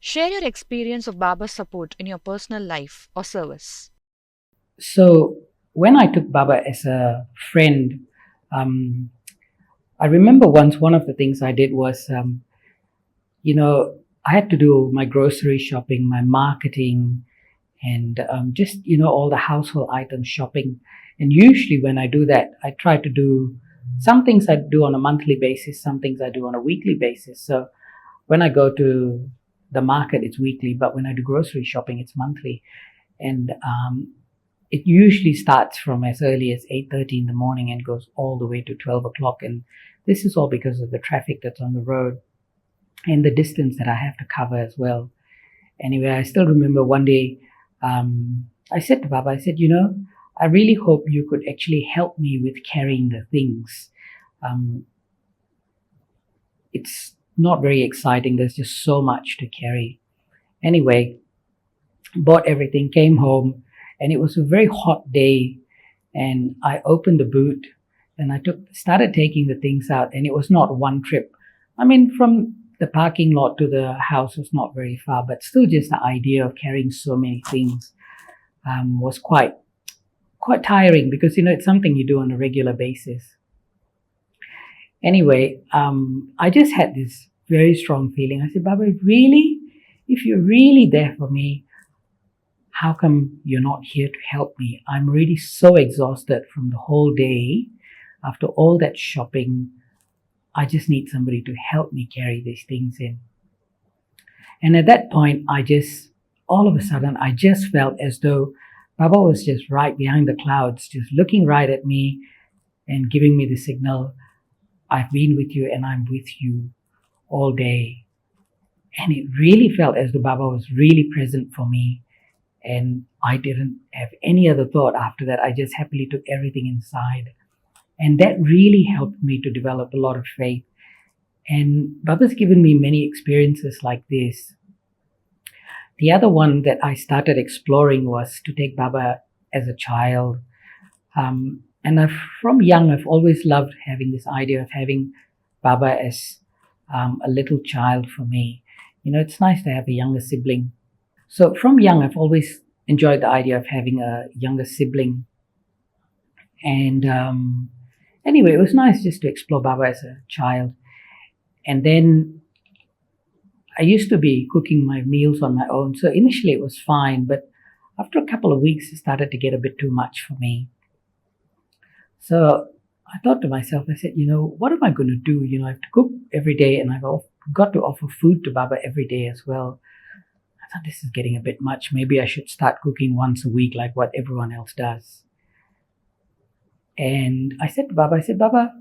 Share your experience of Baba's support in your personal life or service. So when I took Baba as a friend, um, I remember once one of the things I did was, I had to do my grocery shopping, my marketing, and just all the household items shopping. And usually when I do that, I try to do some things I do on a monthly basis, some things I do on a weekly basis. So when I go to the market, it's weekly, but when I do grocery shopping, it's monthly. And it usually starts from as early as 8:30 in the morning and goes all the way to 12 o'clock. And this is all because of the traffic that's on the road and the distance that I have to cover as well. Anyway, I still remember one day I said to Baba, I said, I really hope you could actually help me with carrying the things. Um, it's not very exciting. There's just so much to carry. Anyway, bought everything, came home, and it was a very hot day. And I opened the boot and I started taking the things out, and it was not one trip. I mean, from the parking lot to the house was not very far, but still, just the idea of carrying so many things was quite tiring because it's something you do on a regular basis. Anyway, I just had this very strong feeling. I said, Baba, really, if you're really there for me, how come you're not here to help me? I'm really so exhausted from the whole day. After all that shopping, I just need somebody to help me carry these things in. And at that point, all of a sudden, I just felt as though Baba was just right behind the clouds, just looking right at me and giving me the signal, I've been with you and I'm with you all day. And it really felt as though Baba was really present for me. And I didn't have any other thought after that. I just happily took everything inside. And that really helped me to develop a lot of faith. And Baba's given me many experiences like this. The other one that I started exploring was to take Baba as a child. And from young, I've always loved having this idea of having Baba as a little child for me. It's nice to have a younger sibling. So from young, I've always enjoyed the idea of having a younger sibling. And anyway, it was nice just to explore Baba as a child. And then I used to be cooking my meals on my own. So initially it was fine, but after a couple of weeks, it started to get a bit too much for me. So I thought to myself, I said, what am I going to do? I have to cook every day and I've got to offer food to Baba every day as well. I thought this is getting a bit much. Maybe I should start cooking once a week like what everyone else does. And I said to Baba, Baba,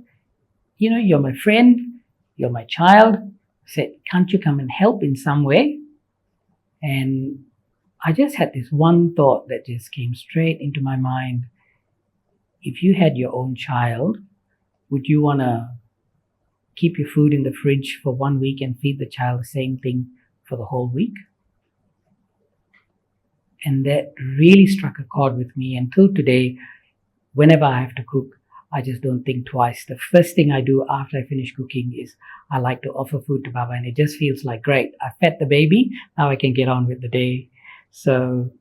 you're my friend, you're my child. I said, can't you come and help in some way? And I just had this one thought that just came straight into my mind. If you had your own child, would you want to keep your food in the fridge for 1 week and feed the child the same thing for the whole week? And that really struck a chord with me. Until today, whenever I have to cook, I just don't think twice. The first thing I do after I finish cooking is I like to offer food to Baba, and it just feels like, great, I fed the baby, now I can get on with the day. So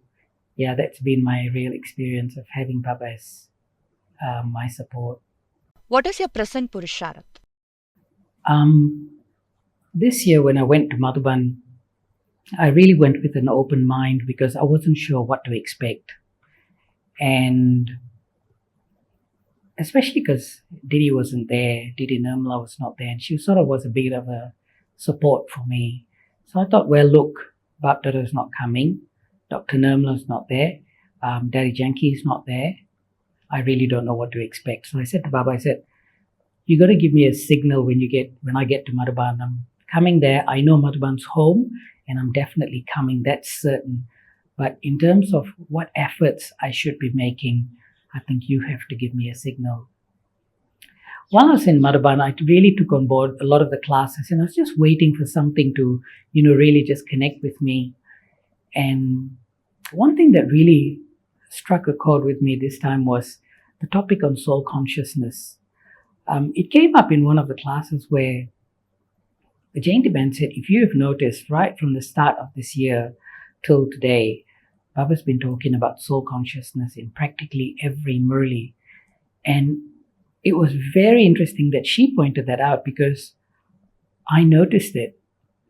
yeah, that's been my real experience of having Baba as my support. What is your present Purusharat? This year when I went to Madhuban, I really went with an open mind because I wasn't sure what to expect. And especially because Didi wasn't there, Didi Nirmala was not there, and she sort of was a bit of a support for me. So I thought, well, look, Bapdada is not coming, Dr. Nirmala is not there, Daddy Janki is not there. I really don't know what to expect. So I said to Baba, you got to give me a signal when I get to Madhuban. I'm coming there. I know Madhuban's home, and I'm definitely coming. That's certain. But in terms of what efforts I should be making, I think you have to give me a signal. While I was in Madhuban, I really took on board a lot of the classes, and I was just waiting for something to, really just connect with me. And one thing that really struck a chord with me this time was the topic on soul consciousness. It came up in one of the classes where Jayantiban said, if you have noticed right from the start of this year till today, Baba's been talking about soul consciousness in practically every Murli. And it was very interesting that she pointed that out because I noticed it.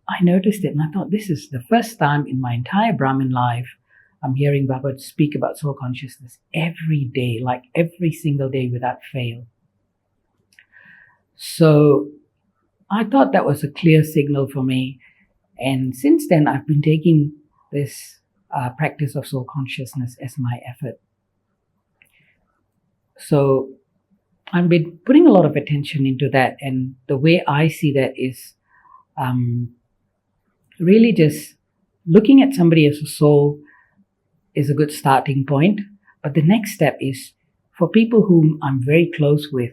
And I thought, this is the first time in my entire Brahmin life I'm hearing Baba speak about soul consciousness every day, like every single day without fail. So I thought that was a clear signal for me. And since then, I've been taking this practice of soul consciousness as my effort. So I've been putting a lot of attention into that. And the way I see that is really just looking at somebody as a soul is a good starting point. But the next step is for people whom I'm very close with,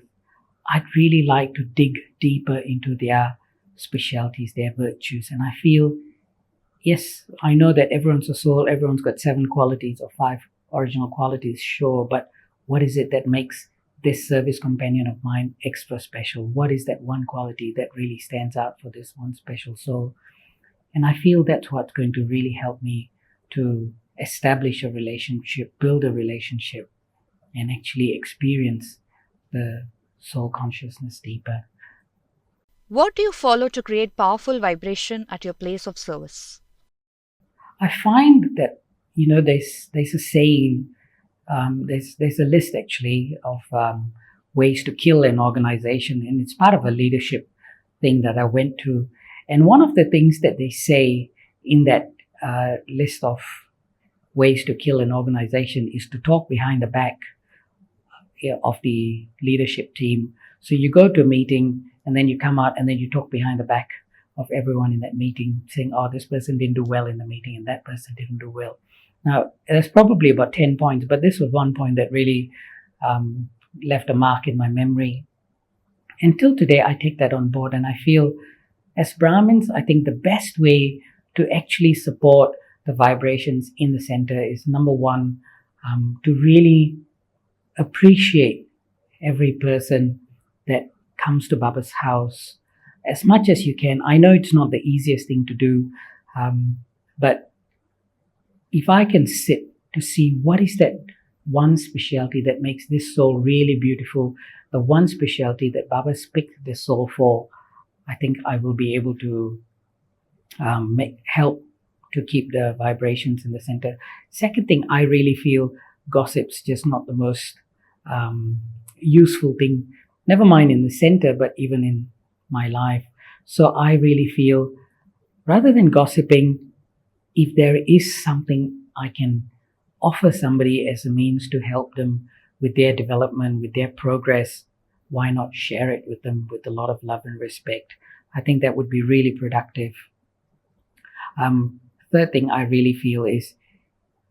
I'd really like to dig deeper into their specialties, their virtues. And I feel, yes, I know that everyone's a soul, everyone's got 7 qualities or 5 original qualities, sure, but what is it that makes this service companion of mine extra special? What is that one quality that really stands out for this one special soul? And I feel that's what's going to really help me to establish a relationship, build a relationship, and actually experience the soul consciousness deeper. What do you follow to create powerful vibration at your place of service? I find that, there's a saying, there's a list actually of ways to kill an organization, and it's part of a leadership thing that I went to. And one of the things that they say in that list of ways to kill an organization is to talk behind the back of the leadership team. So you go to a meeting and then you come out and then you talk behind the back of everyone in that meeting, saying, oh, this person didn't do well in the meeting and that person didn't do well. Now, there's probably about 10 points, but this was one point that really left a mark in my memory. Until today, I take that on board, and I feel as Brahmins, I think the best way to actually support the vibrations in the center is, number one, to really appreciate every person that comes to Baba's house as much as you can. I know it's not the easiest thing to do, but if I can sit to see what is that one specialty that makes this soul really beautiful, the one specialty that Baba's picked this soul for, I think I will be able to help to keep the vibrations in the center. Second thing, I really feel gossip's just not the most useful thing, never mind in the center, but even in my life. So I really feel, rather than gossiping, if there is something I can offer somebody as a means to help them with their development, with their progress, why not share it with them with a lot of love and respect? I think that would be really productive. Third thing I really feel is,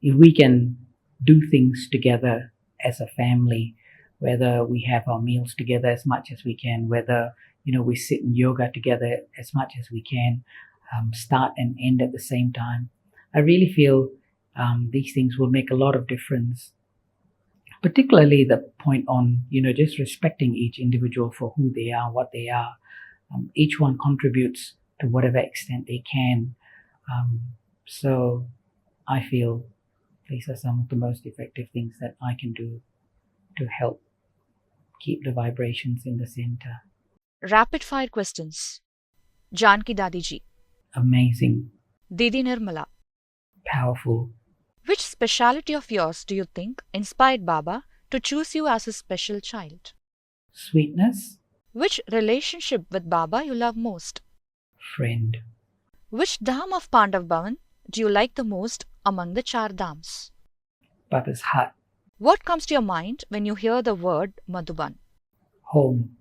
if we can do things together as a family, whether we have our meals together as much as we can, whether we sit in yoga together as much as we can, start and end at the same time, I really feel these things will make a lot of difference. Particularly the point on just respecting each individual for who they are, what they are. Each one contributes to whatever extent they can. So I feel these are some of the most effective things that I can do to help keep the vibrations in the center. Rapid fire questions. Janki Dadiji. Amazing. Didi Nirmala. Powerful. Which speciality of yours do you think inspired Baba to choose you as his special child? Sweetness. Which relationship with Baba you love most? Friend. Which dham of Pandav Bhavan do you like the most among the 4 dhams? Baba's heart. What comes to your mind when you hear the word Madhuban? Home.